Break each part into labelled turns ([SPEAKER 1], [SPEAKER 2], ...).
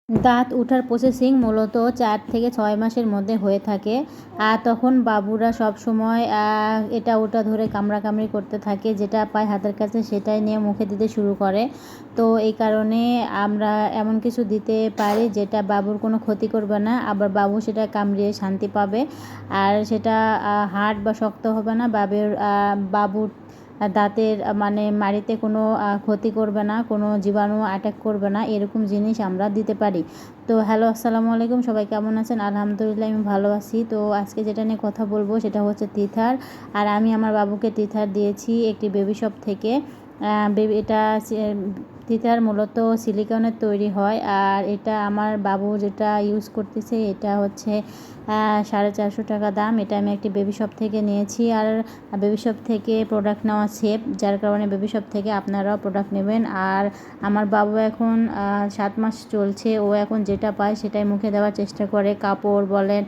[SPEAKER 1] দাঁত ওঠার প্রসেসিং মূলত 4 থেকে 6 মাসের মধ্যে হয়ে থাকে। আর তখন বাবুরা সবসময় এটা ওটা ধরে কামড়াকামড়ি করতে থাকে, যেটা পায় হাতের কাছে সেটাই নিয়ে মুখে দিতে শুরু করে। তো এই কারণে আমরা এমন কিছু দিতে পারি যেটা বাবুর কোনো ক্ষতি করবে না, আবার বাবু সেটা কামড়িয়ে শান্তি পাবে। আর সেটা হার্ড বা শক্ত হবে না, বাবুর দাঁতের মানে মাড়িতে কোনো ক্ষতি করবে না, কোনো জীবাণু অ্যাটাক করবে না, এরকম জিনিস আমরা দিতে পারি। তো হ্যালো, আসসালামু আলাইকুম, সবাই কেমন আছেন? আলহামদুলিল্লাহ আমি ভালো আছি। তো আজকে যেটা নিয়ে কথা বলবো সেটা হচ্ছে তিথার। আর আমি আমার বাবুকে তিথার দিয়েছি একটি বেবি শপ থেকে। এটা তিথার মূলত সিলিকনের তৈরি হয়। আর এটা আমার বাবু যেটা ইউজ করতেছে এটা হচ্ছে 450 টাকা দাম। এটা আমি একটি বেবি শপ থেকে নিয়েছি। আর বেবি শপ থেকে প্রোডাক্ট নেওয়া সেফ, যার কারণে বেবি শপ থেকে আপনারাও প্রোডাক্ট নেবেন। আর আমার বাবু এখন 7 মাস চলছে, ও এখন যেটা পায় সেটাই মুখে দেওয়ার চেষ্টা করে। কাপড় বলেন,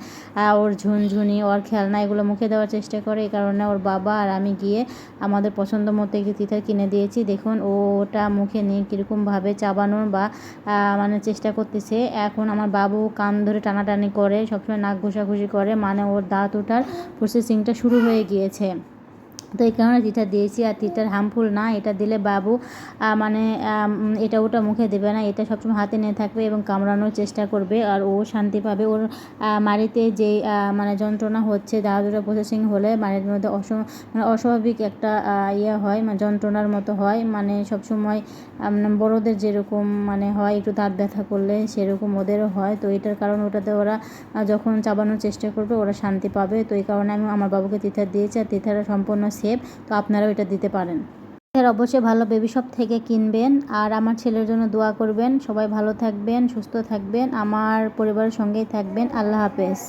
[SPEAKER 1] ওর ঝুনঝুনি, ওর খেলনা, এগুলো মুখে দেওয়ার চেষ্টা করে। এই কারণে ওর বাবা আর আমি গিয়ে আমাদের পছন্দ মতো একটি তিথার কিনে দিয়েছি। দেখুন ওটা মুখে নিয়ে কীরকমভাবে চাবানোর বা মানে চেষ্টা করতেছে। এখন আমার বাবু কান ধরে টানাটানি করে, সবসময় নাক ঘষাঘষি করে, মানে ওর দাঁত ওঠার প্রসেসিংটা শুরু হয়ে গিয়েছে। তো এই কারণে তিথার দিয়েছি। আর তিথার হার্মফুল না, এটা দিলে বাবু মানে এটা ওটা মুখে দেবে না, এটা সবসময় হাতে নিয়ে থাকবে এবং কামড়ানোর চেষ্টা করবে। আর ও শান্তি পাবে। ওর মাড়িতে যেই মানে যন্ত্রণা হচ্ছে, দাঁত ওঠা প্রসেসিং হলে মাড়ির মধ্যে মানে অস্বাভাবিক একটা হয়, মানে যন্ত্রণার মতো হয়, মানে সবসময় বড়োদের যেরকম মানে হয় একটু দাঁত ব্যথা করলে সেরকম ওদেরও হয়। তো এটার কারণ ওটাতে ওরা যখন চাবানোর চেষ্টা করবে ওরা শান্তি পাবে। তো এই কারণে আমি আমার বাবুকে তিথার দিয়েছি। আর তিথারও সম্পূর্ণ সেফ, তো আপনারাও এটা দিতে পারেন। এর অবশ্যই ভালো বেবি শপ থেকে কিনবেন। আর আমার ছেলের জন্য দোয়া করবেন। সবাই ভালো থাকবেন, সুস্থ থাকবেন, আমার পরিবারের সঙ্গেই থাকবেন। আল্লাহ হাফেজ।